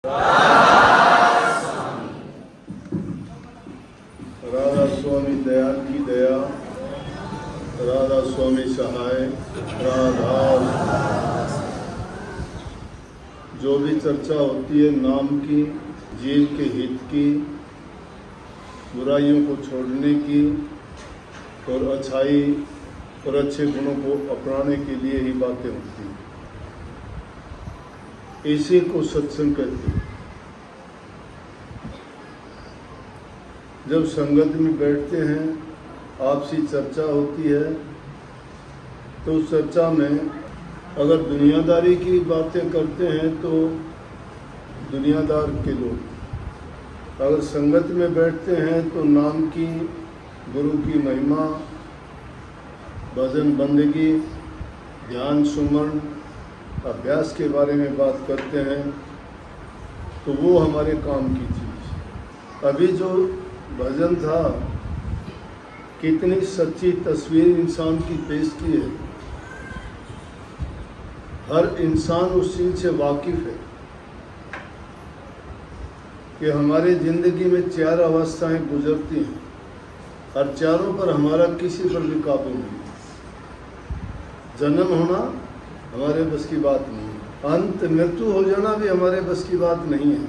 राधा स्वामी दयाल की दया, राधा स्वामी सहाय, राधा। जो भी चर्चा होती है नाम की, जीव के हित की, बुराइयों को छोड़ने की और अच्छाई और अच्छे गुणों को अपनाने के लिए ही बातें होती हैं। इसी को सत्संग कहते हैं। जब संगत में बैठते हैं, आपसी चर्चा होती है, तो उस चर्चा में अगर दुनियादारी की बातें करते हैं तो दुनियादार के लोग, अगर संगत में बैठते हैं तो नाम की, गुरु की महिमा, भजन बंदगी, ध्यान सुमन, अभ्यास के बारे में बात करते हैं, तो वो हमारे काम की चीज़। अभी जो भजन था, कितनी सच्ची तस्वीर इंसान की पेश की है। हर इंसान उस चीज़ से वाकिफ है कि हमारी ज़िंदगी में 4 अवस्थाएं गुजरती हैं और चारों पर हमारा किसी पर भी काबू नहीं। जन्म होना हमारे बस की बात नहीं है, अंत मृत्यु हो जाना भी हमारे बस की बात नहीं है।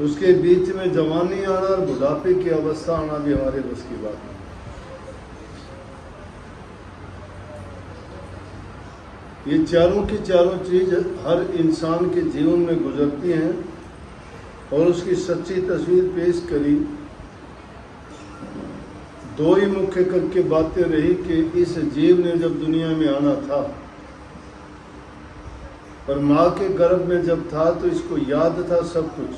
उसके बीच में जवानी आना और बुढ़ापे की अवस्था आना भी हमारे बस की बात नहीं। ये चारों की चारों चीज हर इंसान के जीवन में गुजरती हैं और उसकी सच्ची तस्वीर पेश करी। 2 ही मुख्य करके बातें रही कि इस जीव ने जब दुनिया में आना था और माँ के गर्भ में जब था तो इसको याद था सब कुछ।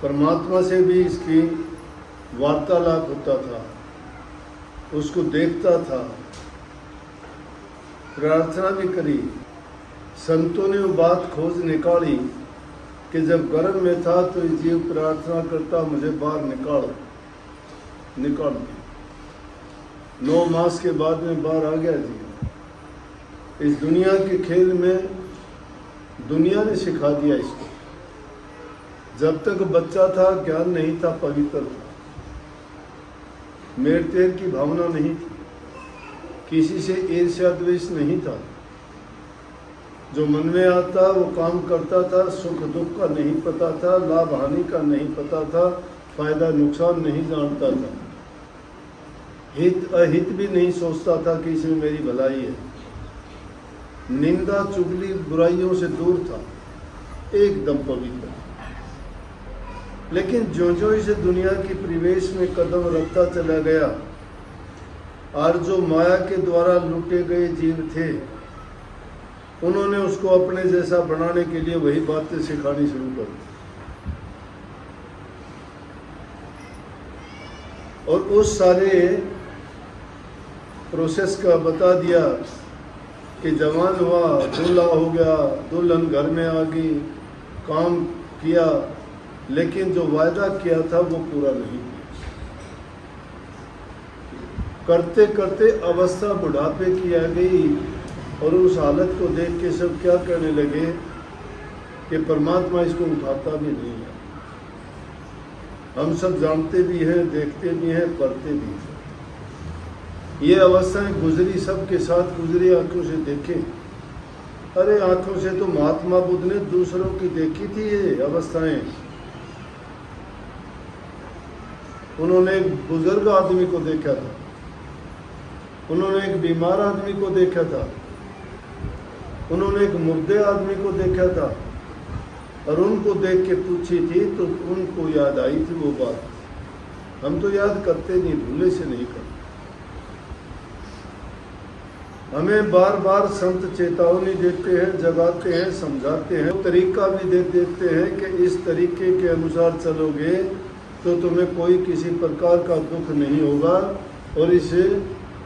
परमात्मा से भी इसकी वार्तालाप होता था, उसको देखता था, प्रार्थना भी करी। संतों ने वो बात खोज निकाली कि जब गर्भ में था तो ये जीव प्रार्थना करता, मुझे बाहर निकाल दी। 9 मास के बाद में बाहर आ गया जीव। इस दुनिया के खेल में दुनिया ने सिखा दिया इसको। जब तक बच्चा था ज्ञान नहीं था, पवित्र था, मेर तेर की भावना नहीं थी, किसी से ईर्ष्या द्वेष नहीं था। जो मन में आता वो काम करता था, सुख दुख का नहीं पता था, लाभ हानि का नहीं पता था, फायदा नुकसान नहीं जानता था, हित अहित भी नहीं सोचता था कि इसमें मेरी भलाई है। निंदा चुगली बुराइयों से दूर था, एकदम पवित्र। लेकिन जो इसे दुनिया की परिवेश में कदम रखता चला गया और जो माया के द्वारा लूटे गए जीव थे, उन्होंने उसको अपने जैसा बनाने के लिए वही बातें सिखानी शुरू कर दी। और उस सारे प्रोसेस का बता दिया कि जवान हुआ, दूल्हा हो गया, दुल्हन घर में आ गई, काम किया, लेकिन जो वायदा किया था वो पूरा नहीं किया। करते करते अवस्था बुढ़ापे की आ गई और उस हालत को देख के सब क्या कहने लगे कि परमात्मा इसको उठाता भी नहीं है। हम सब जानते भी हैं, देखते भी हैं, करते भी हैं। ये अवस्थाएं गुजरी, सबके साथ गुजरी, आंखों से देखे। अरे आंखों से तो महात्मा बुद्ध ने दूसरों की देखी थी ये अवस्थाएं। उन्होंने एक बुजुर्ग आदमी को देखा था, उन्होंने एक बीमार आदमी को देखा था, उन्होंने एक मुर्दे आदमी को देखा था और उनको देख के पूछी थी तो उनको याद आई थी वो बात। हम तो याद करते नहीं, भूले से नहीं करते। हमें बार बार संत चेतावनी देते हैं, जगाते हैं, समझाते हैं, तरीका भी देते हैं कि इस तरीके के अनुसार चलोगे तो तुम्हें कोई किसी प्रकार का दुख नहीं होगा और इस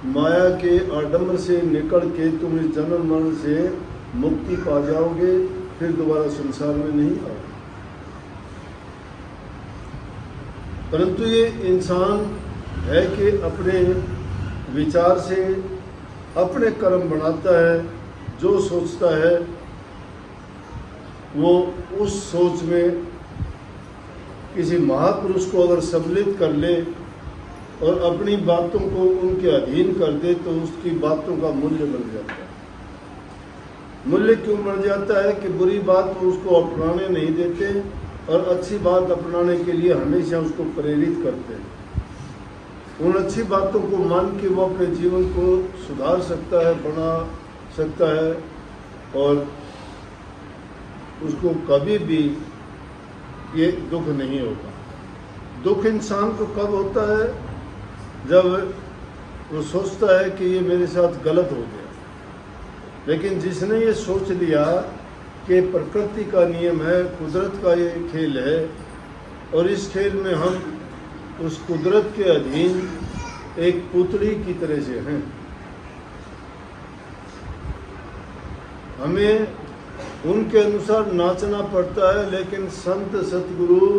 माया के आडंबर से निकल के तुम इस जन्म मरण से मुक्ति पा जाओगे, फिर दोबारा संसार में नहीं आओगे। परंतु ये इंसान है कि अपने विचार से, अपने कर्म बनाता है, जो सोचता है वो उस सोच में किसी महापुरुष को अगर सम्मिलित कर ले और अपनी बातों को उनके अधीन कर दे तो उसकी बातों का मूल्य बढ़ जाता है। मूल्य क्यों बढ़ जाता है कि बुरी बात वो उसको अपनाने नहीं देते और अच्छी बात अपनाने के लिए हमेशा उसको प्रेरित करते हैं। उन अच्छी बातों को मान के वो अपने जीवन को सुधार सकता है, बना सकता है और उसको कभी भी ये दुख नहीं होगा। दुख इंसान को कब होता है? जब वो सोचता है कि ये मेरे साथ गलत हो गया। लेकिन जिसने ये सोच लिया कि प्रकृति का नियम है, कुदरत का ये खेल है और इस खेल में हम उस कुदरत के अधीन एक पुतली की तरह से हैं, हमें उनके अनुसार नाचना पड़ता है। लेकिन संत सतगुरु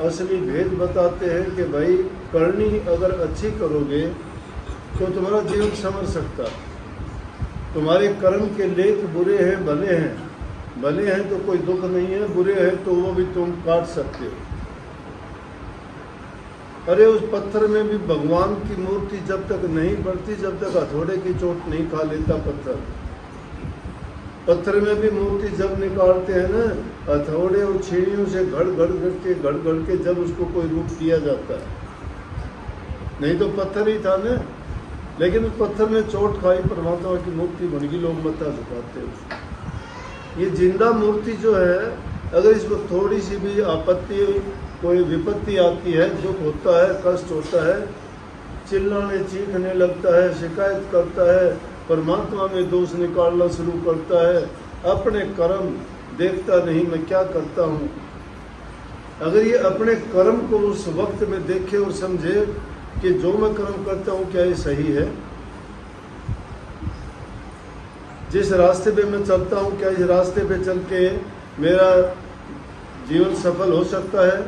असली भेद बताते हैं कि भाई करनी अगर अच्छी करोगे तो तुम्हारा जीवन संवर सकता। तुम्हारे कर्म के लेख बुरे हैं, भले हैं तो कोई दुख नहीं है, बुरे हैं तो वो भी तुम काट सकते हो। अरे उस पत्थर में भी भगवान की मूर्ति जब तक नहीं बढ़ती, जब तक हथौड़े की चोट नहीं खा लेता पत्थर में भी मूर्ति जब निकालते हैं ना, हथौड़े और छेड़ियों से घड़ घड़ के जब उसको कोई रूप दिया जाता है। नहीं तो पत्थर ही था ना, लेकिन उस पत्थर ने चोट खाई, परमात्मा की मूर्ति बन गई, लोग मत्था झुकाते हैं उसको। ये जिंदा मूर्ति जो है, अगर इसको थोड़ी सी भी आपत्ति, कोई विपत्ति आती है, दुख होता है, कष्ट होता है, चिल्लाने चीखने लगता है, शिकायत करता है, परमात्मा में दोष निकालना शुरू करता है, अपने कर्म देखता नहीं मैं क्या करता हूँ। अगर ये अपने कर्म को उस वक्त में देखे और समझे कि जो मैं कर्म करता हूँ क्या ये सही है, जिस रास्ते पे मैं चलता हूँ क्या इस रास्ते पे चल के मेरा जीवन सफल हो सकता है।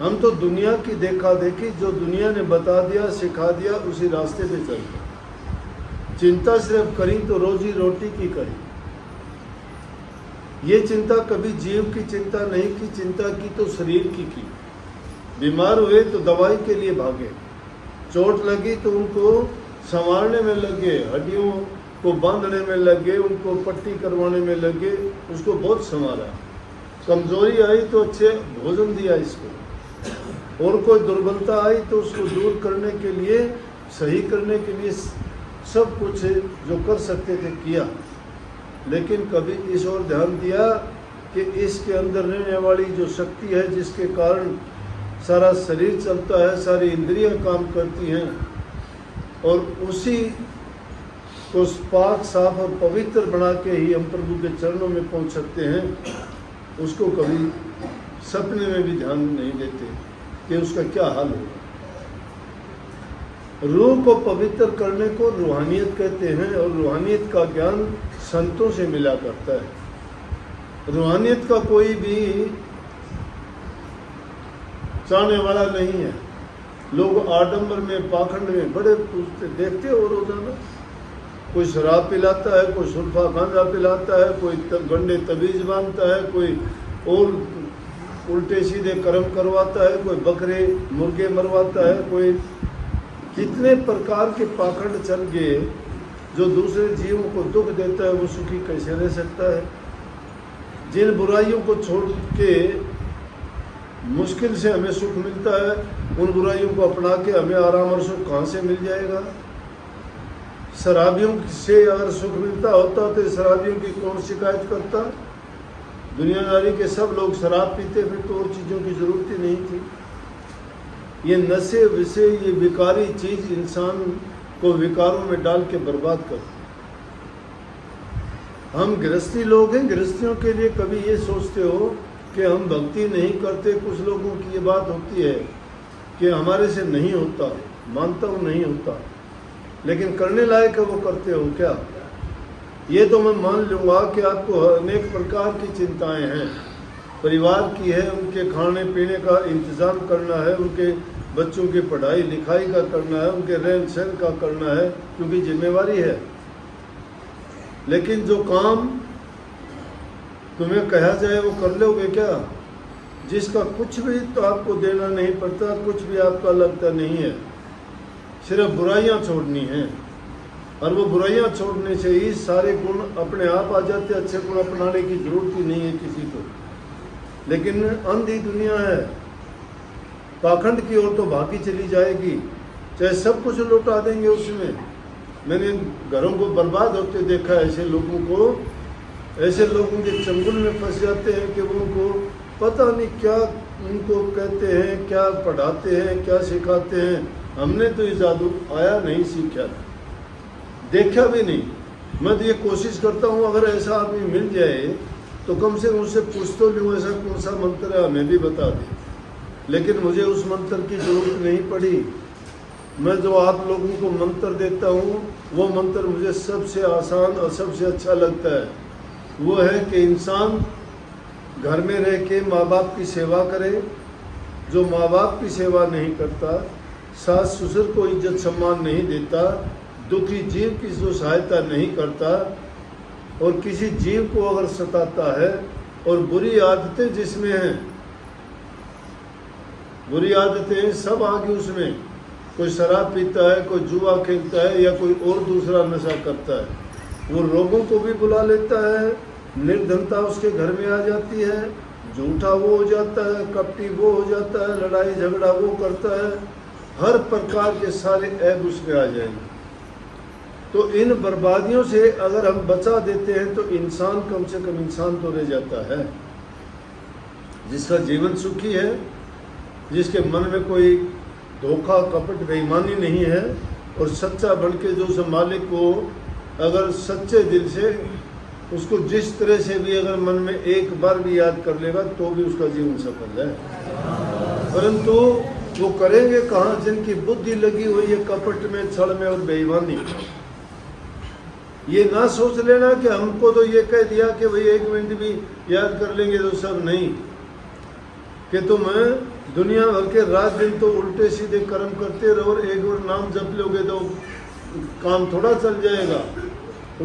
हम तो दुनिया की देखा देखी, जो दुनिया ने बता दिया सिखा दिया उसी रास्ते पे चलते। चिंता सिर्फ करी तो रोजी रोटी की करी। ये चिंता कभी जीव की चिंता नहीं की, चिंता की तो शरीर की। बीमार हुए तो दवाई के लिए भागे, चोट लगी तो उनको संवारने में लगे, हड्डियों को बांधने में लगे, उनको पट्टी करवाने में लगे, उसको बहुत संवारा। कमजोरी आई तो अच्छे भोजन दिया इसको, और कोई दुर्बलता आई तो उसको दूर करने के लिए, सही करने के लिए सब कुछ जो कर सकते थे किया। लेकिन कभी इस ओर ध्यान दिया कि इसके अंदर रहने वाली जो शक्ति है, जिसके कारण सारा शरीर चलता है, सारी इंद्रियां काम करती हैं, और उसी को पाक साफ और पवित्र बना के ही हम प्रभु के चरणों में पहुंच सकते हैं, उसको कभी सपने में भी ध्यान नहीं देते कि उसका क्या हाल होगा। रूह को पवित्र करने को रूहानियत कहते हैं, और रूहानियत का ज्ञान संतों से मिला करता है। रूहानियत का कोई भी चाहने वाला नहीं है। लोग आडंबर में, पाखंड में बड़े पूछते देखते हो रोजाना। कोई शराब पिलाता है, कोई सुल्फा गांजा पिलाता है, कोई गंडे तबीज बांधता है, कोई और उल्टे सीधे कर्म करवाता है, कोई बकरे मुर्गे मरवाता है, कोई कितने प्रकार के पाखंड चल गए। जो दूसरे जीवों को दुख देता है वो सुखी कैसे रह सकता है। जिन बुराइयों को छोड़ के मुश्किल से हमें सुख मिलता है, उन बुराइयों को अपना के हमें आराम और सुख कहाँ से मिल जाएगा। शराबियों से अगर सुख मिलता होता तो शराबियों की कौन शिकायत करता। दुनियादारी के सब लोग शराब पीते, फिर तो और चीज़ों की ज़रूरत ही नहीं थी। ये नशे विषय, ये विकारी चीज़ इंसान को विकारों में डाल के बर्बाद करती। हम गृहस्थी लोग हैं, गृहस्थियों के लिए कभी ये सोचते हो कि हम भक्ति नहीं करते। कुछ लोगों की ये बात होती है कि हमारे से नहीं होता, मानता हूँ नहीं होता, लेकिन करने लायक है वो करते हो क्या। ये तो मैं मान लूँगा कि आपको अनेक प्रकार की चिंताएं हैं, परिवार की है, उनके खाने पीने का इंतज़ाम करना है, उनके बच्चों की पढ़ाई लिखाई का करना है, उनके रहन सहन का करना है, क्योंकि जिम्मेवारी है। लेकिन जो काम तुम्हें कहा जाए वो कर लोगे क्या? जिसका कुछ भी तो आपको देना नहीं पड़ता, कुछ भी आपका लगता नहीं है, सिर्फ बुराइयां छोड़नी है। और वो बुराइयां छोड़ने से ही सारे गुण अपने आप आ जाते, अच्छे गुण अपनाने की जरूरत ही नहीं है किसी को। लेकिन अंधी दुनिया है, पाखंड की ओर तो भागी चली जाएगी, चाहे सब कुछ लौटा देंगे उसमें। मैंने घरों को बर्बाद होते देखा है, ऐसे लोगों को, ऐसे लोगों के चंगुल में फंस जाते हैं कि उनको पता नहीं क्या उनको कहते हैं, क्या पढ़ाते हैं, क्या सिखाते हैं। हमने तो ये जादू आया नहीं, सीखा देखा भी नहीं। मैं तो ये कोशिश करता हूँ अगर ऐसा आदमी मिल जाए तो कम से कम उससे पूछ तो लूँ ऐसा कौन सा मंत्र है, हमें भी बता दे। लेकिन मुझे उस मंत्र की जरूरत नहीं पड़ी। मैं जो आप लोगों को मंत्र देता हूँ वो मंत्र मुझे सबसे आसान और सबसे अच्छा लगता है। वो है कि इंसान घर में रह के माँ बाप की सेवा करे। जो माँ बाप की सेवा नहीं करता, सास ससुर को इज्जत सम्मान नहीं देता, दुखी जीव की जो सहायता नहीं करता, और किसी जीव को अगर सताता है, और बुरी आदतें जिसमें हैं, बुरी आदतें सब आ गई उसमें। कोई शराब पीता है, कोई जुआ खेलता है, या कोई और दूसरा नशा करता है, वो रोगों को भी बुला लेता है। निर्धनता उसके घर में आ जाती है, झूठा वो हो जाता है, कपटी वो हो जाता है, लड़ाई झगड़ा वो करता है, हर प्रकार के सारे ऐब उसमें आ जाएंगे। तो इन बर्बादियों से अगर हम बचा देते हैं तो इंसान कम से कम इंसान तो रह जाता है। जिसका जीवन सुखी है, जिसके मन में कोई धोखा कपट बेईमानी नहीं है, और सच्चा बन के जो उस मालिक को अगर सच्चे दिल से उसको जिस तरह से भी अगर मन में एक बार भी याद कर लेगा तो भी उसका जीवन सफल है। परंतु वो करेंगे कहाँ? जिनकी बुद्धि लगी हुई है कपट में, छल में और बेईमानी। ये ना सोच लेना कि हमको तो ये कह दिया कि भाई 1 मिनट भी याद कर लेंगे तो सब, नहीं। कि तुम दुनिया भर के रात दिन तो उल्टे सीधे कर्म करते रहो और एक बार नाम जप लोगे तो काम थोड़ा चल जाएगा,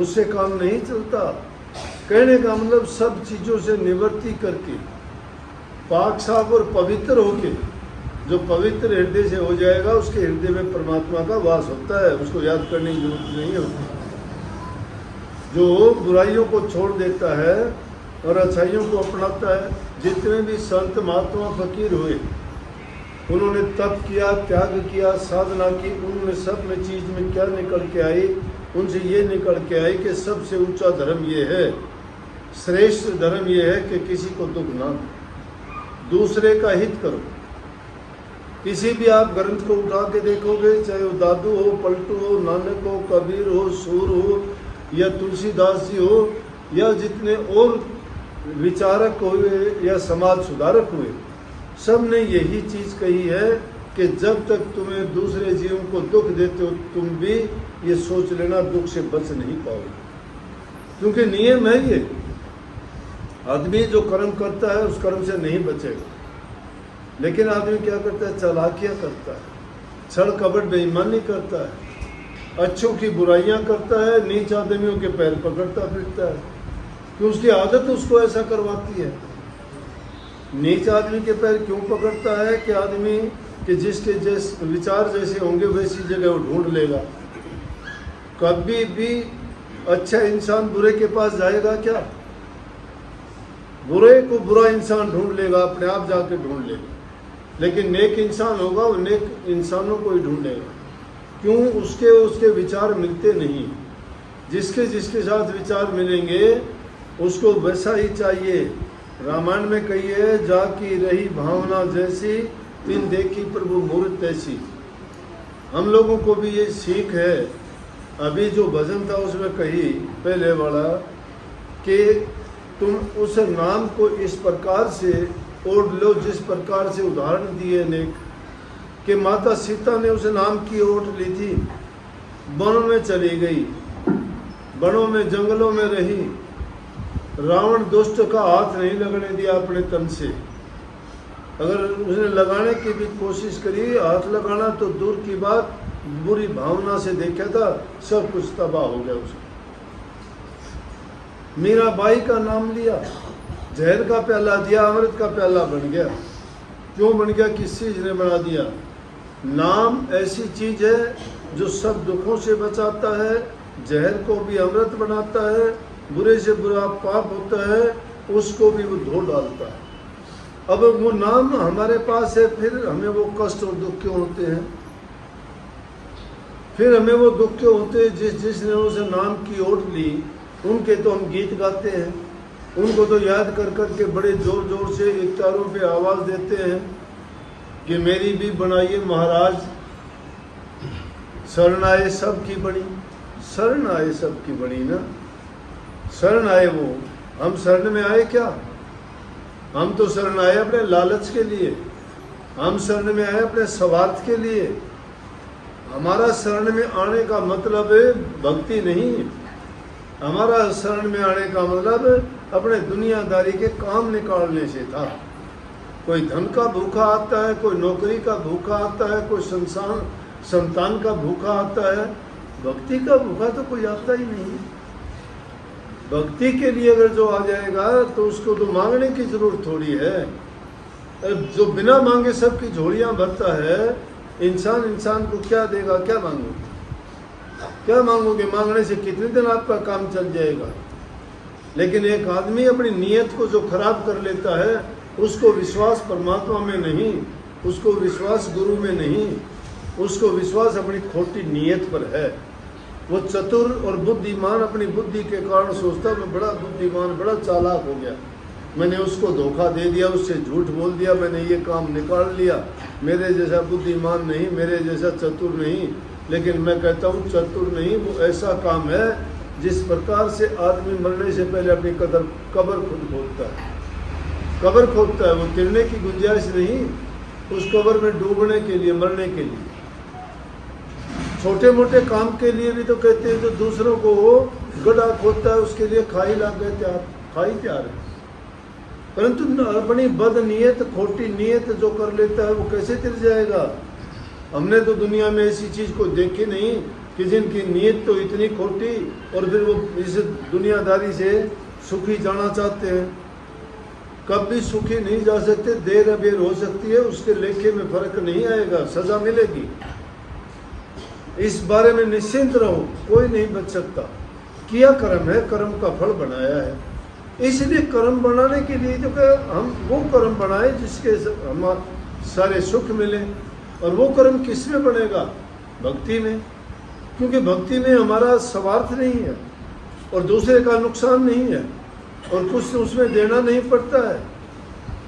उससे काम नहीं चलता। कहने का मतलब सब चीज़ों से निवृत्ति करके पाक साफ और पवित्र होके, जो पवित्र हृदय से हो जाएगा उसके हृदय में परमात्मा का वास होता है, उसको याद करने की जरूरत नहीं होती। जो बुराइयों को छोड़ देता है और अच्छाइयों को अपनाता है, जितने भी संत महात्मा फकीर हुए, उन्होंने तप किया, त्याग किया, साधना की, उनमें सब में चीज़ में क्या निकल के आई? उनसे ये निकल के आई कि सबसे ऊंचा धर्म ये है, श्रेष्ठ धर्म ये है कि किसी को दुख ना दो, दूसरे का हित करो। किसी भी आप ग्रंथ को उठा के देखोगे, चाहे वो दादू हो, पलटू हो, नानक हो, कबीर हो, सूर हो, या तुलसीदास जी हो, या जितने और विचारक हुए या समाज सुधारक हुए, सब ने यही चीज़ कही है कि जब तक तुम्हें दूसरे जीवों को दुख देते हो, तुम भी ये सोच लेना दुख से बच नहीं पाओगे। क्योंकि नियम है ये, आदमी जो कर्म करता है उस कर्म से नहीं बचेगा। लेकिन आदमी क्या करता है? चालाकियाँ करता है, छल कपट बेईमानी करता है, अच्छों की बुराइयां करता है, नीच आदमियों के पैर पकड़ता फिरता है, कि उसकी आदत उसको ऐसा करवाती है। नीच आदमी के पैर क्यों पकड़ता है? कि आदमी कि जिसके जैसे विचार जैसे होंगे वैसी जगह वो ढूंढ लेगा। कभी भी अच्छा इंसान बुरे के पास जाएगा क्या? बुरे को बुरा इंसान ढूंढ लेगा, अपने आप जाके ढूंढ लेगा। लेकिन नेक इंसान होगा वो नेक इंसानों को ही ढूंढेगा। क्यों? उसके विचार मिलते नहीं। जिसके जिसके साथ विचार मिलेंगे उसको वैसा ही चाहिए। रामायण में कही है, जाकी रही भावना जैसी, तिन देखी प्रभु मूर्त ऐसी। हम लोगों को भी ये सीख है। अभी जो भजन था उसमें कही पहले वाला कि तुम उस नाम को इस प्रकार से ओढ़ लो जिस प्रकार से उदाहरण दिए नेक, कि माता सीता ने उस नाम की ओढ़ ली थी, वनों में चली गई, वनों में जंगलों में रही, रावण दुष्ट का हाथ नहीं लगने दिया अपने तन से, अगर उसने लगाने की भी कोशिश करी, हाथ लगाना तो दूर की बात, बुरी भावना से देखा था, सब कुछ तबाह हो गया उसका। मीराबाई का नाम लिया, जहर का प्याला दिया, अमृत का प्याला बन गया। क्यों बन गया? किस चीज ने बना दिया? नाम ऐसी चीज है जो सब दुखों से बचाता है, जहर को भी अमृत बनाता है, बुरे से बुरा पाप होता है उसको भी वो धो डालता है। अब वो नाम हमारे पास है, फिर हमें वो कष्ट और दुख क्यों होते हैं? फिर हमें वो दुख क्यों होते हैं? जिसने उस नाम की ओट ली, उनके तो हम गीत गाते हैं, उनको तो याद कर कर के बड़े जोर जोर से इकतारों पे आवाज़ देते हैं कि मेरी भी बनाइए महाराज, शरण आए सब की बड़ी। शरण आए सब की बड़ी ना, शरण आए वो, हम शरण में आए क्या? हम तो शरण आए अपने लालच के लिए, हम शरण में आए अपने स्वार्थ के लिए। हमारा शरण में आने का मतलब है भक्ति नहीं, हमारा शरण में आने का मतलब अपने दुनियादारी के काम निकालने से था। कोई धन का भूखा आता है, कोई नौकरी का भूखा आता है, कोई संतान का भूखा आता है, भक्ति का भूखा तो कोई आता ही नहीं। भक्ति के लिए अगर जो आ जाएगा तो उसको तो मांगने की जरूरत थोड़ी है। जो बिना मांगे सबकी झोलियां भरता है, इंसान को क्या देगा? क्या मांगोगे? क्या मांगोगे? मांगने से कितने दिन आपका काम चल जाएगा। लेकिन एक आदमी अपनी नीयत को जो खराब कर लेता है, उसको विश्वास परमात्मा में नहीं, उसको विश्वास गुरु में नहीं, उसको विश्वास अपनी खोटी नीयत पर है। वो चतुर और बुद्धिमान अपनी बुद्धि के कारण सोचता मैं बड़ा बुद्धिमान, बड़ा चालाक हो गया, मैंने उसको धोखा दे दिया, उससे झूठ बोल दिया, मैंने ये काम निकाल लिया, मेरे जैसा बुद्धिमान नहीं, मेरे जैसा चतुर नहीं। लेकिन मैं कहता हूँ चतुर नहीं, वो ऐसा काम है जिस प्रकार से आदमी मरने से पहले अपनी कब्र खुद खोदता है, कब्र खोदता है, वो गिरने की गुंजाइश नहीं, उस कब्र में डूबने के लिए, मरने के लिए। छोटे मोटे काम के लिए भी तो कहते हैं जो दूसरों को वो गड्ढा खोदता है उसके लिए खाई लाग गए तैयार, खाई तैयार है। परंतु अपनी बद नीयत, खोटी नीयत जो कर लेता है वो कैसे तिर जाएगा? हमने तो दुनिया में ऐसी चीज को देखी नहीं कि जिनकी नीयत तो इतनी खोटी और फिर वो इस दुनियादारी से सुखी जाना चाहते हैं। कभी सुखी नहीं जा सकते, देर अबेर हो सकती है, उसके लेखे में फर्क नहीं आएगा, सजा मिलेगी। इस बारे में निश्चिंत रहो, कोई नहीं बच सकता। किया कर्म है, कर्म का फल बनाया है, इसलिए कर्म बनाने के लिए तो हम वो कर्म बनाए जिसके हम सारे सुख मिले। और वो कर्म किस में बनेगा? भक्ति में, क्योंकि भक्ति में हमारा स्वार्थ नहीं है और दूसरे का नुकसान नहीं है और कुछ उसमें देना नहीं पड़ता है,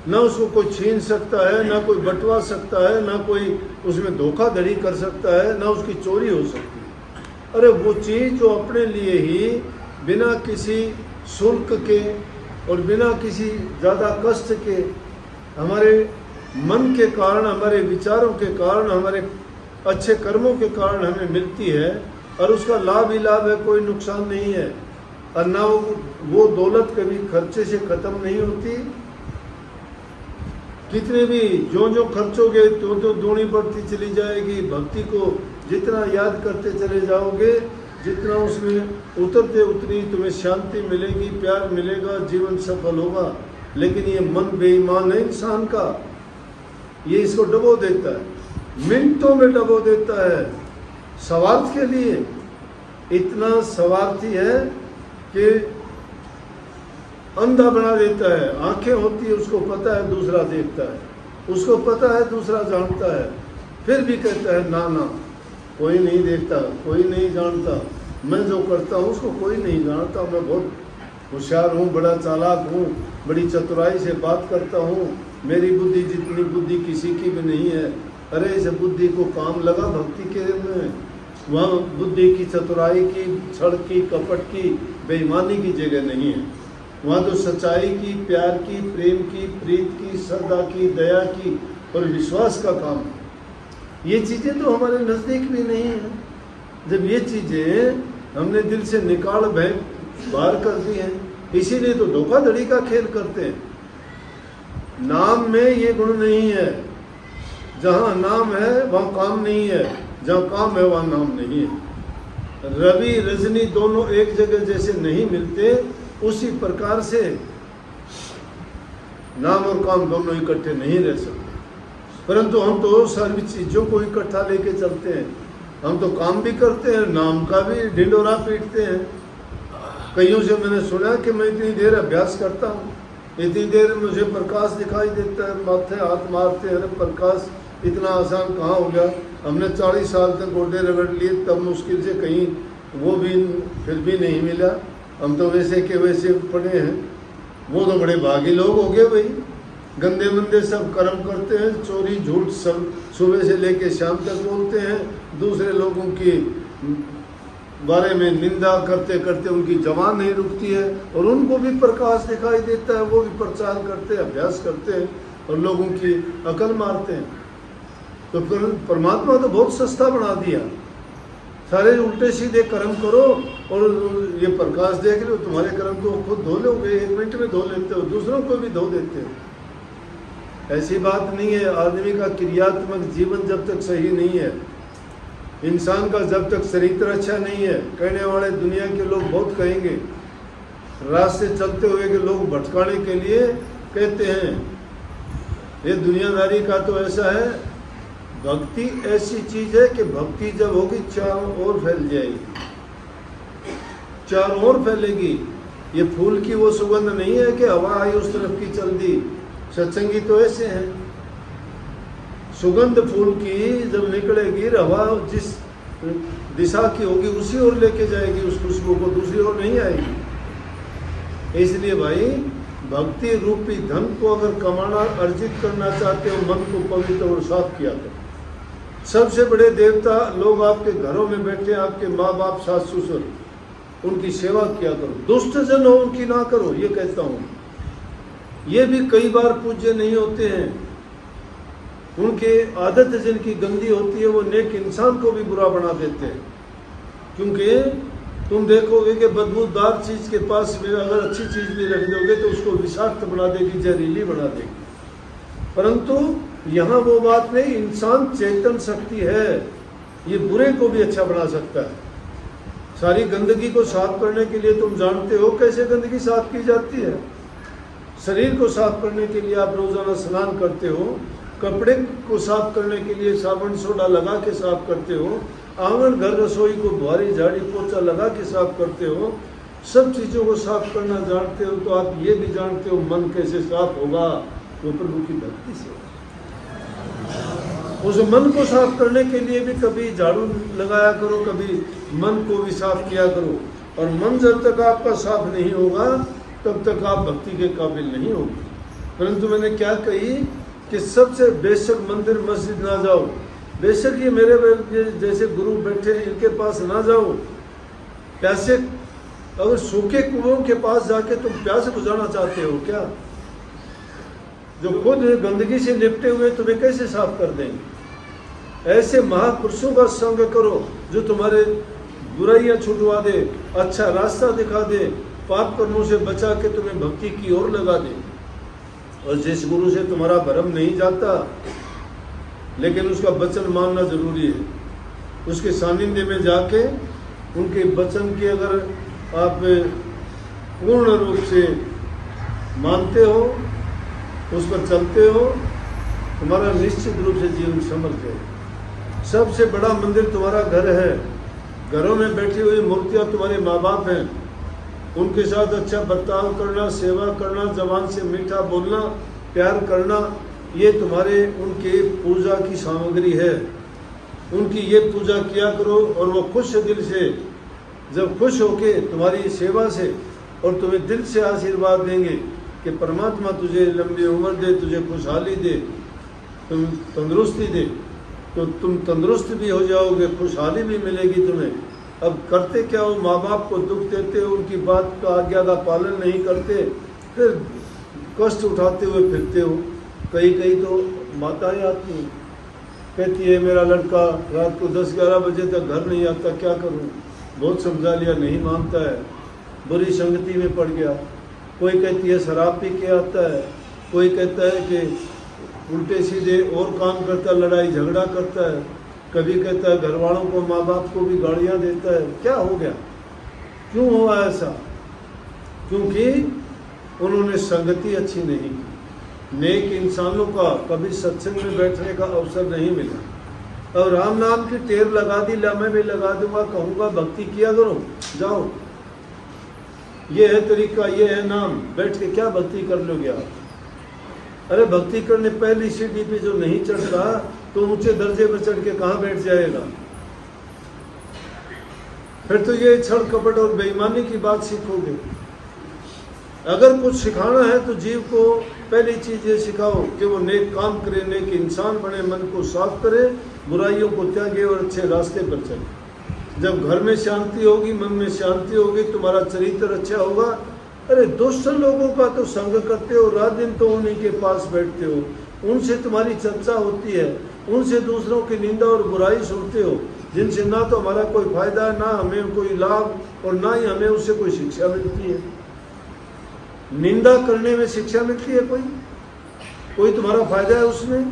ना उसको कोई छीन सकता है, ना कोई बंटवा सकता है, ना कोई उसमें धोखाधड़ी कर सकता है, ना उसकी चोरी हो सकती है। अरे वो चीज़ जो अपने लिए ही बिना किसी शुल्क के और बिना किसी ज़्यादा कष्ट के, हमारे मन के कारण, हमारे विचारों के कारण, हमारे अच्छे कर्मों के कारण हमें मिलती है और उसका लाभ ही लाभ है, कोई नुकसान नहीं है। और ना वो दौलत कभी खर्चे से ख़त्म नहीं होती, कितने भी जो खर्चोगे तो दूनी बढ़ती चली जाएगी। भक्ति को जितना याद करते चले जाओगे, जितना उसमें उतरते उतनी तुम्हें शांति मिलेगी, प्यार मिलेगा, जीवन सफल होगा। लेकिन ये मन बेईमान है इंसान का, ये इसको डबो देता है, मिनटों में डबो देता है स्वार्थ के लिए। इतना स्वार्थी है कि अंधा बना देता है। आंखें होती है, उसको पता है दूसरा देखता है, उसको पता है दूसरा जानता है, फिर भी कहता है ना ना कोई नहीं देखता, कोई नहीं जानता, मैं जो करता हूँ उसको कोई नहीं जानता, मैं बहुत होशियार हूँ, बड़ा चालाक हूँ, बड़ी चतुराई से बात करता हूँ, मेरी बुद्धि जितनी बुद्धि किसी की भी नहीं है। अरे इस बुद्धि को काम लगा भक्ति के में, वहाँ बुद्धि की, चतुराई की, छड़ की, कपट की, बेईमानी की जगह नहीं है। वहाँ तो सच्चाई की, प्यार की, प्रेम की, प्रीत की, श्रद्धा की, दया की और विश्वास का काम है। ये चीज़ें तो हमारे नज़दीक भी नहीं है। जब ये चीज़ें हमने दिल से निकाल बाहर कर दी हैं, इसीलिए तो धोखाधड़ी का खेल करते हैं। नाम में ये गुण नहीं है। जहाँ नाम है वहाँ काम नहीं है, जहाँ काम है वहाँ नाम नहीं है। रवि रजनी दोनों एक जगह जैसे नहीं मिलते, उसी प्रकार से नाम और काम दोनों इकट्ठे नहीं रह सकते। परंतु हम तो सारी चीज़ों को इकट्ठा लेके चलते हैं। हम तो काम भी करते हैं, नाम का भी ढिंडोरा पीटते हैं। कईयों से मैंने सुना कि मैं इतनी देर अभ्यास करता हूँ, इतनी देर मुझे प्रकाश दिखाई देता है, माथे हाथ मारते हैं, अरे प्रकाश इतना आसान कहाँ हो गया। हमने 40 साल तक गोडे रगड़ लिए, तब मुश्किल से कहीं वो भी फिर भी नहीं मिला। हम तो वैसे के वैसे पड़े हैं। वो तो बड़े भागी लोग हो गए भाई, गंदे मंदे सब कर्म करते हैं, चोरी झूठ सब सुबह से लेके शाम तक बोलते हैं, दूसरे लोगों की बारे में निंदा करते करते उनकी जबान नहीं रुकती है, और उनको भी प्रकाश दिखाई देता है, वो भी प्रचार करते हैं, अभ्यास करते हैं और लोगों की अकल मारते हैं। तो फिर परमात्मा तो बहुत सस्ता बना दिया। सारे उल्टे सीधे कर्म करो और ये प्रकाश देख लो, तुम्हारे कर्म तो खुद धो लोगे, 1 मिनट में धो लेते हो, दूसरों को भी धो देते हो। ऐसी बात नहीं है। आदमी का क्रियात्मक जीवन जब तक सही नहीं है, इंसान का जब तक चरित्र अच्छा नहीं है, कहने वाले दुनिया के लोग बहुत कहेंगे, रास्ते चलते हुए के लोग भटकाने के लिए कहते हैं। ये दुनियादारी का तो ऐसा है, भक्ति ऐसी चीज है कि भक्ति जब होगी चारों ओर फैल जाएगी, चारों ओर फैलेगी। ये फूल की वो सुगंध नहीं है कि हवा आई उस तरफ की चल दी। सत्संगी तो ऐसे हैं, सुगंध फूल की जब निकलेगी, हवा जिस दिशा की होगी उसी ओर लेके जाएगी, उस खुशबू को दूसरी ओर नहीं आएगी। इसलिए भाई भक्ति रूपी धन को अगर कमाना अर्जित करना चाहते हो, मन को पवित्र और साफ किया करो। सबसे बड़े देवता लोग आपके घरों में बैठे, आपके माँ बाप सास ससुर, उनकी सेवा किया करो। दुष्ट जन हो उनकी ना करो, ये कहता हूँ। ये भी कई बार पूज्य नहीं होते हैं, उनके आदत जिनकी गंदी होती है वो नेक इंसान को भी बुरा बना देते हैं। क्योंकि तुम देखोगे कि बदबूदार चीज के पास में अगर अच्छी चीज भी रख दोगे तो उसको विषाक्त बना देगी, जहरीली बना देगी। परंतु यहाँ वो बात नहीं, इंसान चेतन शक्ति है, ये बुरे को भी अच्छा बना सकता है। सारी गंदगी को साफ करने के लिए तुम जानते हो कैसे गंदगी साफ की जाती है। शरीर को साफ करने के लिए आप रोजाना स्नान करते हो, कपड़े को साफ करने के लिए साबुन सोडा लगा के साफ करते हो, आंगन घर रसोई को बुहारी झाड़ी पोछा लगा के साफ करते हो। सब चीज़ों को साफ करना जानते हो तो आप ये भी जानते हो मन कैसे साफ होगा, वो प्रभु की भक्ति से। उस मन को साफ करने के लिए भी कभी झाड़ू लगाया करो, कभी मन को भी साफ किया करो। और मन जब तक आपका साफ नहीं होगा तब तक आप भक्ति के काबिल नहीं होगे। परंतु मैंने क्या कही कि सबसे बेशक मंदिर मस्जिद ना जाओ, बेशक ये मेरे जैसे गुरु बैठे इनके पास ना जाओ। प्यासे अगर सूखे कुओं के पास जाके तुम प्यास बुझाना चाहते हो क्या? जो खुद गंदगी से लिपटे हुए तुम्हें कैसे साफ कर देंगे? ऐसे महापुरुषों का संग करो जो तुम्हारे बुराइयां छुटवा दे, अच्छा रास्ता दिखा दे, पाप कर्मों से बचा के तुम्हें भक्ति की ओर लगा दे। और जिस गुरु से तुम्हारा भरम नहीं जाता लेकिन उसका वचन मानना जरूरी है, उसके सानिध्य में जाके उनके वचन के अगर आप पूर्ण रूप से मानते हो, उस पर चलते हो, तुम्हारा निश्चित रूप से जीवन समर्थ है। सबसे बड़ा मंदिर तुम्हारा घर है। घरों में बैठी हुई मूर्तियाँ तुम्हारे माँ बाप हैं, उनके साथ अच्छा बर्ताव करना, सेवा करना, जबान से मीठा बोलना, प्यार करना, ये तुम्हारे उनके पूजा की सामग्री है। उनकी ये पूजा किया करो और वो खुश दिल से, जब खुश होके तुम्हारी सेवा से और तुम्हें दिल से आशीर्वाद देंगे कि परमात्मा तुझे लंबी उम्र दे, तुझे खुशहाली दे, तुम तंदुरुस्ती दे, तो तुम तंदुरुस्त भी हो जाओगे, खुशहाली भी मिलेगी तुम्हें। अब करते क्या हो? माँ बाप को दुख देते हो, उनकी बात का आज्ञा का पालन नहीं करते, फिर कष्ट उठाते हुए फिरते हो। कई तो माताएं आती हैं, कहती है मेरा लड़का रात को 10-11 बजे तक घर नहीं आता, क्या करूं? बहुत समझा लिया, नहीं मानता है, बुरी संगति में पड़ गया। कोई कहती है शराब पी के आता है, कोई कहता है कि उल्टे सीधे और काम करता है, लड़ाई झगड़ा करता है, कभी कहता है घर वालों को माँ बाप को भी गालियाँ देता है। क्या हो गया, क्यों हुआ ऐसा? क्योंकि उन्होंने संगति अच्छी नहीं की। नेक इंसानों का कभी सत्संग में बैठने का अवसर नहीं मिला। और राम नाम की टेर लगा दी, ला मैं भी लगा दूंगा, कहूँगा भक्ति किया करो, जाओ, ये है तरीका, ये है नाम, बैठ के क्या भक्ति कर लोगे आप? अरे भक्ति करने पहली सीढ़ी पे जो नहीं चढ़ता तो ऊंचे दर्जे पर चढ़ के कहाँ बैठ जाएगा? फिर तो ये छल कपट और बेईमानी की बात सीखोगे। अगर कुछ सिखाना है तो जीव को पहली चीज ये सिखाओ कि वो नेक काम करे, नेक इंसान बने, मन को साफ करे, बुराइयों को त्यागे और अच्छे रास्ते पर चले। जब घर में शांति होगी, मन में शांति होगी, तुम्हारा चरित्र अच्छा होगा। अरे दुष्ट लोगों का तो संग करते हो, रात दिन तो उन्हीं के पास बैठते हो, उनसे तुम्हारी चर्चा होती है, उनसे दूसरों की निंदा और बुराई सुनते हो, जिनसे ना तो हमारा कोई फायदा, ना हमें कोई लाभ और ना ही हमें उससे कोई शिक्षा मिलती है। निंदा करने में शिक्षा मिलती है? कोई तुम्हारा फायदा है उसमें?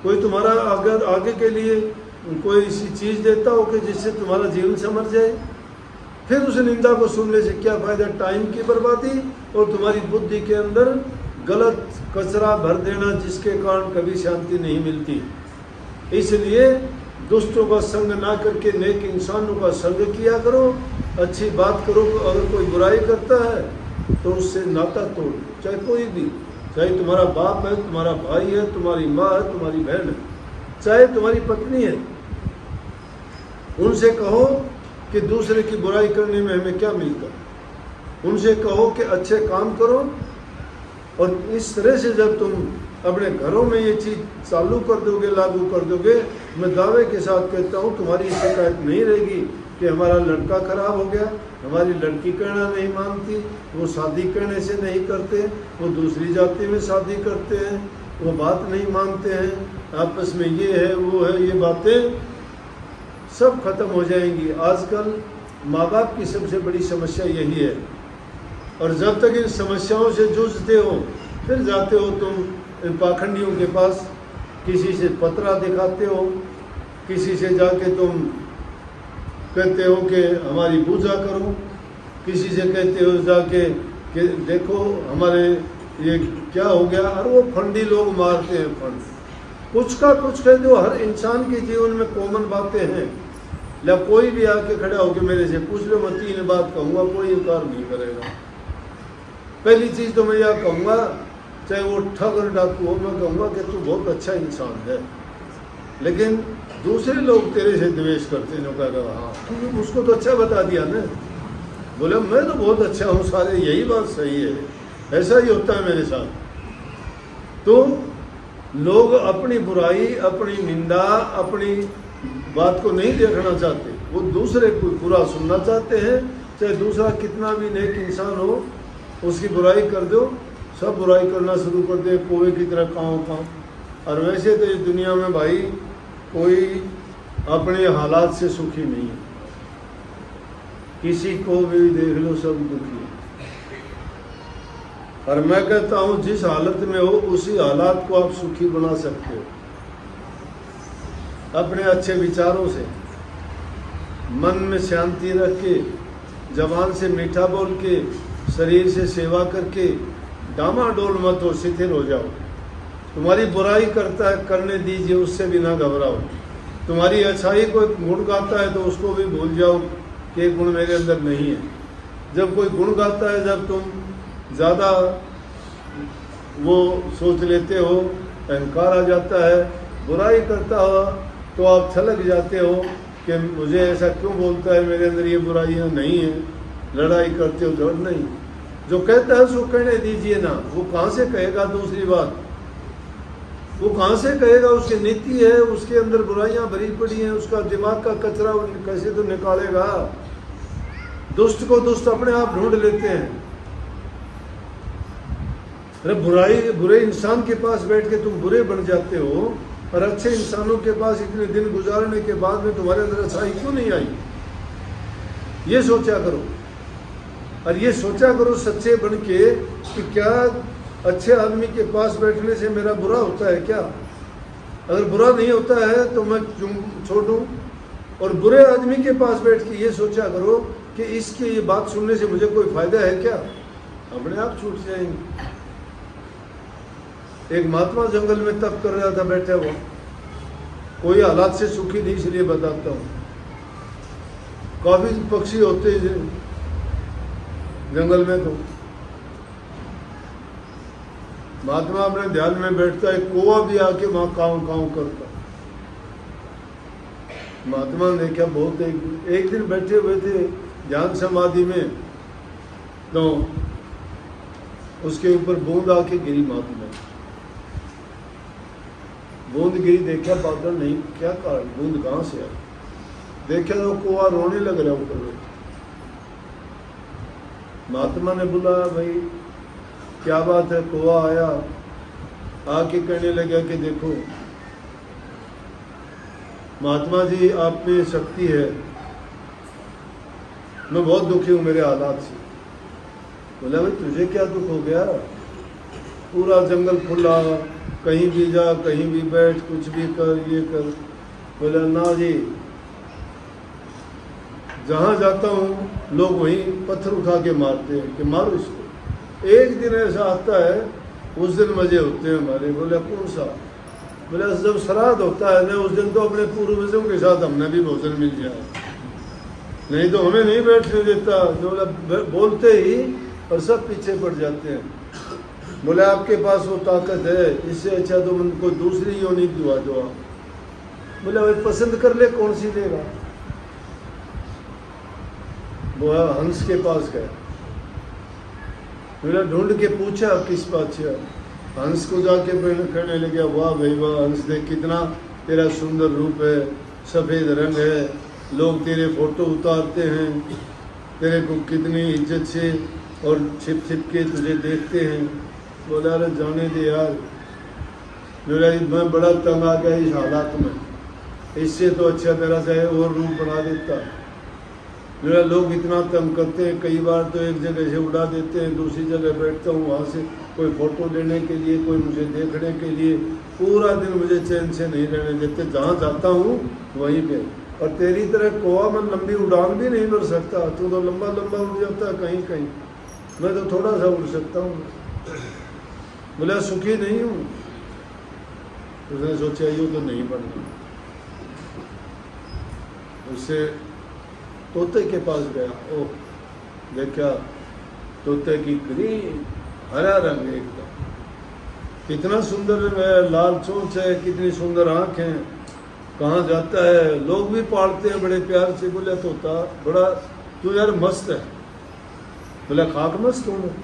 कोई तुम्हारा अगर आगे के लिए कोई ऐसी चीज देता हो कि जिससे तुम्हारा जीवन संवर जाए? फिर उस निंदा को सुनने से क्या फायदा? टाइम की बर्बादी और तुम्हारी बुद्धि के अंदर गलत कचरा भर देना, जिसके कारण कभी शांति नहीं मिलती। इसलिए दुष्टों का संग ना करके नेक इंसानों का संग किया करो, अच्छी बात करो। अगर कोई बुराई करता है तो उससे नाता तोड़, चाहे कोई भी, चाहे तुम्हारा बाप है, तुम्हारा भाई है, तुम्हारी माँ है, तुम्हारी बहन है, चाहे तुम्हारी पत्नी है, उनसे कहो कि दूसरे की बुराई करने में हमें क्या मिलता है। उनसे कहो कि अच्छे काम करो। और इस तरह से जब तुम अपने घरों में ये चीज़ चालू कर दोगे, लागू कर दोगे, मैं दावे के साथ कहता हूँ तुम्हारी शिकायत नहीं रहेगी कि हमारा लड़का खराब हो गया, हमारी लड़की कहना नहीं मानती, वो शादी करने से नहीं करते, वो दूसरी जाति में शादी करते हैं, वो बात नहीं मानते हैं, आपस में ये है वो है, ये बातें सब खत्म हो जाएंगी। आजकल माँ बाप की सबसे बड़ी समस्या यही है। और जब तक इन समस्याओं से जूझते हो, फिर जाते हो तुम इन पाखंडियों के पास, किसी से पतरा दिखाते हो, किसी से जाके तुम कहते हो कि हमारी पूजा करो, किसी से कहते हो जाके कि देखो हमारे ये क्या हो गया। और वो फंडी लोग मारते हैं फंड, कुछ का कुछ कह दो। हर इंसान के जीवन में कॉमन बातें हैं। या कोई भी आके खड़ा होकर मेरे से पूछ लो, मैं 3 बात कहूँगा, कोई इनकार नहीं करेगा। पहली चीज़ तो मैं यह कहूँगा, चाहे वो ठग और डाकू हो, मैं कहूँगा कि तू बहुत अच्छा इंसान है, लेकिन दूसरे लोग तेरे से द्वेष करते हैं। कहा हाँ, तूने उसको तो अच्छा बता दिया ना। बोले मैं तो बहुत अच्छा हूँ, सारे यही बात सही है, ऐसा ही होता है मेरे साथ। तो लोग अपनी बुराई, अपनी निंदा, अपनी बात को नहीं देखना चाहते, वो दूसरे को बुरा सुनना चाहते हैं। चाहे दूसरा कितना भी नेक इंसान हो, उसकी बुराई कर दो, सब बुराई करना शुरू कर दे, कोवे की तरह काँव। और वैसे तो इस दुनिया में भाई कोई अपने हालात से सुखी नहीं है, किसी को भी देख लो सब दुखी है। और मैं कहता हूँ जिस हालत में हो उसी हालात को आप सुखी बना सकते हो, अपने अच्छे विचारों से, मन में शांति रख के, जबान से मीठा बोल के, शरीर से सेवा करके, डामाडोल मत हो, शिथिल हो जाओ। तुम्हारी बुराई करता है, करने दीजिए, उससे भी ना घबराओ। तुम्हारी अच्छाई को गुण गाता है तो उसको भी भूल जाओ कि ये गुण मेरे अंदर नहीं है। जब कोई गुण गाता है, जब तुम ज़्यादा वो सोच लेते हो, अहंकार आ जाता है, बुराई करता हो तो आप छलक जाते हो कि मुझे ऐसा क्यों बोलता है, मेरे अंदर ये बुराइयाँ नहीं है, लड़ाई करते हो तो नहीं। जो कहता है उसको कहने दीजिए ना, वो कहाँ से कहेगा दूसरी बात, वो कहाँ से कहेगा, उसकी नीति है, उसके अंदर बुराइयां भरी पड़ी हैं, उसका दिमाग का कचरा कैसे तो निकालेगा। दुष्ट को दुष्ट अपने आप ढूंढ लेते हैं। अरे बुरे इंसान के पास बैठ के तुम बुरे बन जाते हो, और अच्छे इंसानों के पास इतने दिन गुजारने के बाद में तुम्हारे अंदर अच्छाई क्यों नहीं आई, ये सोचा करो। और ये सोचा करो सच्चे बन के कि क्या अच्छे आदमी के पास बैठने से मेरा बुरा होता है क्या? अगर बुरा नहीं होता है तो मैं छोड़ दूँ? और बुरे आदमी के पास बैठ के ये सोचा करो कि इसकी ये बात सुनने से मुझे कोई फायदा है क्या? अपने आप छूट जाएंगे। एक महात्मा जंगल में तप कर रहा था बैठा हुआ, कोई हालात से सुखी नहीं, इसलिए बताता हूँ। काफी पक्षी होते हैं जंगल में, तो महात्मा अपने ध्यान में बैठता है, कौवा भी आके वहां काव काव करता। महात्मा ने देखा बहुत, एक दिन बैठे हुए थे ध्यान समाधि में, तो उसके ऊपर बूंद आके गिरी। महात्मा बूंद गिरी, देखा बादल नहीं, क्या कारण, बूंद कहां से आई? देखा तो कौवा रोने लग रहा ऊपर बैठे। महात्मा ने बोला, भाई क्या बात है? कौवा आया, आके कहने लगा कि देखो महात्मा जी, आप में शक्ति है, मैं बहुत दुखी हूं मेरे हालात से। बोला, भाई तुझे क्या दुख हो गया? पूरा जंगल खुला, कहीं भी जा, कहीं भी बैठ, कुछ भी कर, ये कर। बोला, ना जी, जहां जाता हूं लोग वहीं पत्थर उठा के मारते हैं कि मारो इसको। एक दिन ऐसा आता है, उस दिन मजे होते हैं हमारे। बोला, कौन सा? बोला, जब श्राद्ध होता है ना, उस दिन तो अपने पूर्वजों के साथ हमने भी भोजन मिल जाए, नहीं तो हमें नहीं बैठने देता। बोला, बोलते ही और सब पीछे पड़ जाते हैं। बोला, आपके पास वो ताकत है, इससे अच्छा तो मन को दूसरी योनि दुआ दो। बोला, भाई पसंद कर ले, कौन सी देगा? वो हंस के पास गया। बोला, ढूंढ के पूछा किस बादशाह? हंस को जाके कहने लगे, वाह भाई वाह हंस, देख कितना तेरा सुंदर रूप है, सफ़ेद रंग है, लोग तेरे फोटो उतारते हैं, तेरे को कितनी इज्जत से और छिप छिप के तुझे देखते हैं। बोला, अरे जाने दे यार, मेरा मैं बड़ा तंग आ गया इस हालात में, इससे तो अच्छा मेरा चाहे और रूप बना देता। मेरा लोग इतना तंग करते हैं, कई बार तो एक जगह से उड़ा देते हैं, दूसरी जगह बैठता हूँ, वहाँ से कोई फ़ोटो लेने के लिए, कोई मुझे देखने के लिए, पूरा दिन मुझे चैन से नहीं रहने देते। जहाँ जाता हूँ वहीं पे। और तेरी तरह कौवा मैं लंबी उड़ान भी नहीं भर सकता, तू तो लंबा लंबा उड़ जाता कहीं कहीं, मैं तो थोड़ा सा उड़ सकता हूँ। बोला, सुखी नहीं हूँ। उसने सोचा यूँ तो नहीं बनना। उससे तोते के पास गया, ओह देखा तोते की ग्रीन हरा रंग एकदम, कितना सुंदर रंग है, लाल चोंच है, कितनी सुंदर आँख है, कहाँ जाता है, लोग भी पालते हैं बड़े प्यार से। बोले, तोता बड़ा तू यार मस्त है। बोला, खाक मस्त हूँ मैं।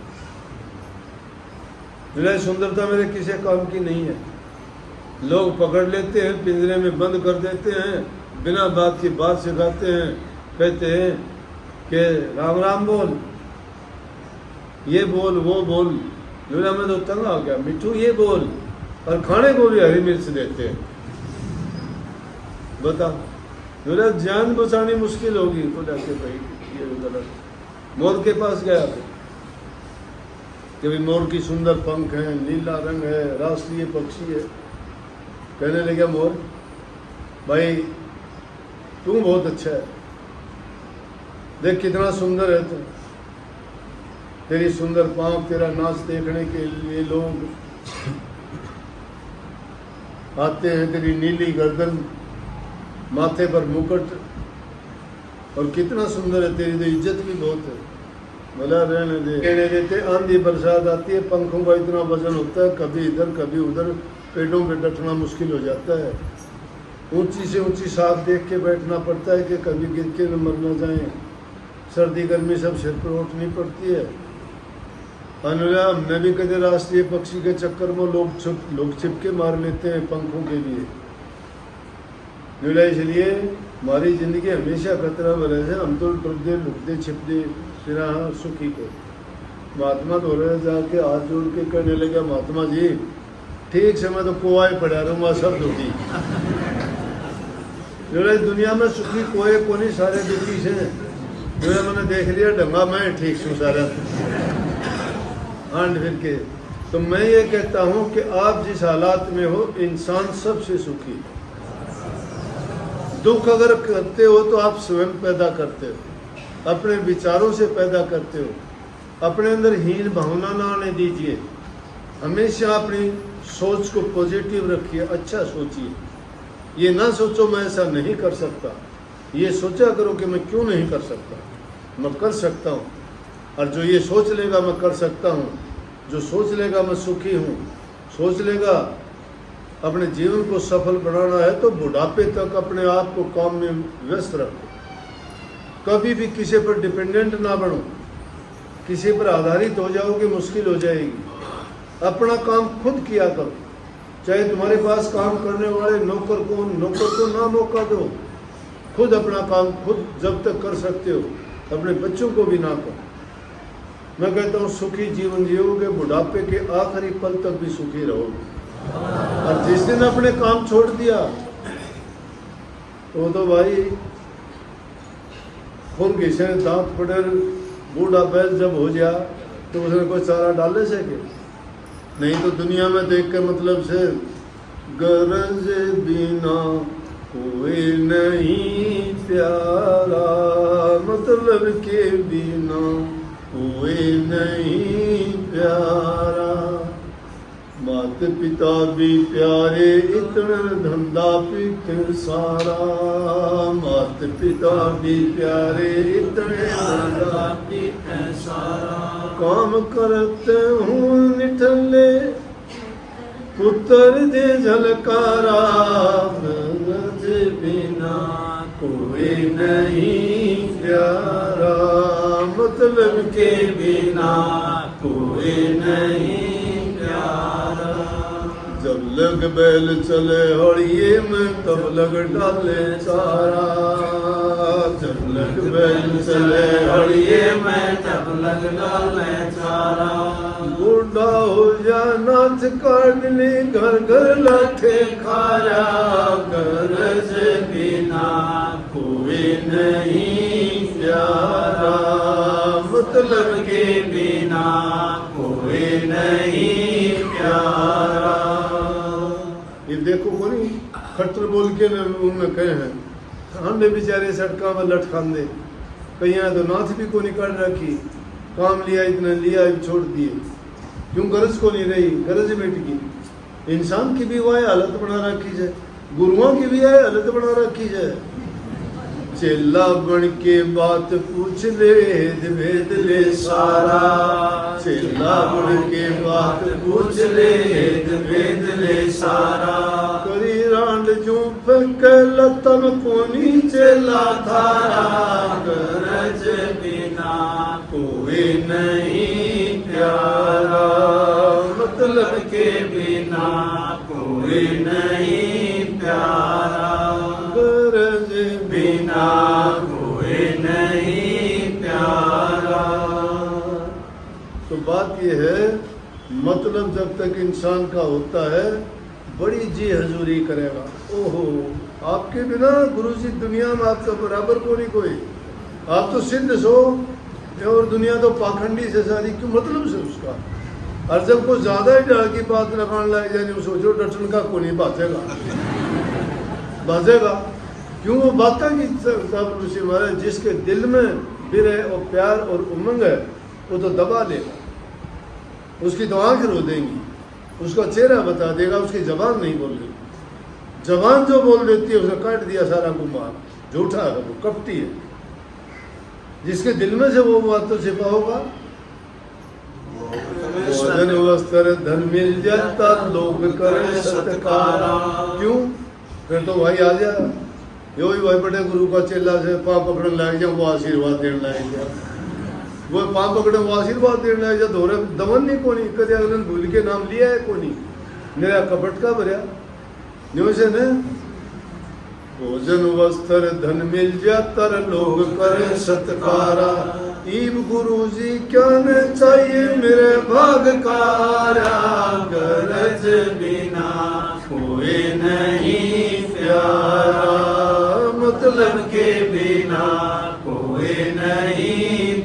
बोला, सुंदरता मेरे किसी काम की नहीं है, लोग पकड़ लेते हैं, पिंजरे में बंद कर देते हैं, बिना बात की बात सिखाते हैं, कहते हैं कि राम राम बोल, ये बोल, वो बोल। बोला, मैं तो तंग आ गया, मिठू ये बोल, और खाने को भी हरी मिर्च देते हैं। बता, बोला, जान बचानी मुश्किल होगी। बोला कि भाई ये गलत। मोर के पास गया कि भाई मोर की सुंदर पंख हैं, नीला रंग है, राष्ट्रीय पक्षी है। कहने लगा मोर, भाई तू बहुत अच्छा है, देख कितना सुंदर है तू, तेरी सुंदर पाँव, तेरा नाच देखने के लिए लोग आते हैं, तेरी नीली गर्दन, माथे पर मुकुट, और कितना सुंदर है, तेरी तो इज्जत भी बहुत है। बोला, रहने दे। कहने देते, आंधी बरसात आती है, पंखों का इतना वजन होता है, कभी इधर कभी उधर, पेड़ों पे डटना मुश्किल हो जाता है, ऊंची से ऊंची साख देख के बैठना पड़ता है कि कभी गिर के न मर न जाए, सर्दी गर्मी सब सिर पर उठनी पड़ती है। अनुरा, मैं भी कभी राष्ट्रीय पक्षी के चक्कर में लोग छिपके मार लेते हैं पंखों के लिए। इसलिए हमारी ज़िंदगी हमेशा खतरा भरे है, हम तो डरते लुकते छिपते फिर सुखी को। महात्मा धोरे जाके हाथ जोड़ के कहने लगा, महात्मा जी ठीक से मैं तो कोई पड़ा रहूँगा, सब दुखी। दुनिया में सुखी कोई को नहीं, सारे दुखी से। मैंने देख लिया ढंगा, मैं ठीक छूँ सारा आंड फिर के। तो मैं ये कहता हूं कि आप जिस हालात में हो, इंसान सबसे सुखी है। दुख अगर करते हो तो आप स्वयं पैदा करते हो, अपने विचारों से पैदा करते हो। अपने अंदर हीन भावना ना आने दीजिए। हमेशा अपनी सोच को पॉजिटिव रखिए, अच्छा सोचिए। ये ना सोचो मैं ऐसा नहीं कर सकता, ये सोचा करो कि मैं क्यों नहीं कर सकता, मैं कर सकता हूँ। और जो ये सोच लेगा मैं कर सकता हूँ, जो सोच लेगा मैं सुखी हूँ, सोच लेगा अपने जीवन को सफल बनाना है, तो बुढ़ापे तक अपने आप को काम में व्यस्त रखो। कभी भी किसी पर डिपेंडेंट ना बनो, किसी पर आधारित हो जाओगे मुश्किल हो जाएगी। अपना काम खुद किया करो, चाहे तुम्हारे पास काम करने वाले नौकर को ना मौका दो, खुद अपना काम खुद जब तक कर सकते हो, अपने बच्चों को भी ना करो। मैं कहता हूँ सुखी जीवन जियोगे, बुढ़ापे के आखिरी पल तक भी सुखी रहोगे। और जिस दिन अपने काम छोड़ दिया तो भाई खुर घिसे दांत पड़े, बूढ़ा बैल जब हो गया तो उसने कोई चारा डाले सके नहीं। तो दुनिया में देख के मतलब से गरज बिना कोई नहीं प्यारा, मतलब के बिना कोई नहीं प्यारा। मात पिता भी प्यारे इतना धंधा पीते सारा, मात पिता भी प्यारे इतने धंधा पीते सारा। काम करते हूँ निठल्ले पुत्र दे झलकारा, गरज बिना कोई नहीं प्यारा, मतलब के बिना कोई नहीं प्यारा। जब लग बैल चले हड़िए में तब लग डाले चारा, जब लग बैल चले हड़िए में तब लग डाले चारा। बूढ़ा हो जा नाथ काटली घर घर लाठे खाया, गरज बिना कोई नहीं प्यारा, मतलब के बिना कोई नहीं प्यारा। ये देखो कोई खट्टर बोल के उनमें कहे हैं, हमने बेचारे सड़का में लट खांदे, कहीं तो नाथ भी को निकाल रखी, काम लिया इतना लिया छोड़ दिए, क्यों गरज को नहीं रही, गरज मिट गई। इंसान की भी वह हालत बना रखी है, गुरुओं की भी है हालत बना रखी है। चेला बन के बात पूछ ले, भेद ले सारा, चेला बन के बात पूछ ले, भेद ले सारा। करी रांड जू फक लतम कोनी चेला थारा, गरज बिना कोई नहीं प्यारा, मतलब के बिना कोई नहीं प्यारा, गरज बिना कोई नहीं प्यारा। तो बात यह है, मतलब जब तक इंसान का होता है बड़ी जी हजूरी करेगा। ओहो, आपके बिना गुरुजी दुनिया में आपका बराबर को नहीं कोई, आप तो सिद्ध सो और दुनिया तो पाखंडी से सारी, क्यों मतलब से उसका। और जब कोई ज्यादा ही डर की बात लगाने लग जाए, सोचो डटन का को नहीं बाजेगा, क्यों वो बात की सब ऋषि महाराज, जिसके दिल में विरह और प्यार और उमंग है वो तो दबा लेगा, उसकी तो आंखें रो देंगी, उसका चेहरा बता देगा, उसकी जबान नहीं बोल रही। जबान जो बोल देती है उसे काट दिया सारा गुमान, झूठा है वो, कपटी है। जिसके दिल में से वो बात तो छिपा होगा। भोजन वस्त्र धन मिल जाता लोग करे सत्कारा, क्यों फिर तो भाई आ जा, यो ही भाई बड़े गुरु का चेला से पाँव पकड़ने लग जाए, वो आशीर्वाद देने लग जाए, वो पाँव पकड़े वो आशीर्वाद देने लग जाए, धोरे दमन नहीं कोनी, कदे अगले भूल के नाम लिया है कोनी, मेरा कपट का भरया न्यू से न। भोजन वस्त्र धन मिल जाता लोग करे सत्कारा, ईब गुरु जी क्या न चाहिए मेरे भागकारा, गरज बिना कोई नहीं प्यारा, मतलब के बिना कोई नहीं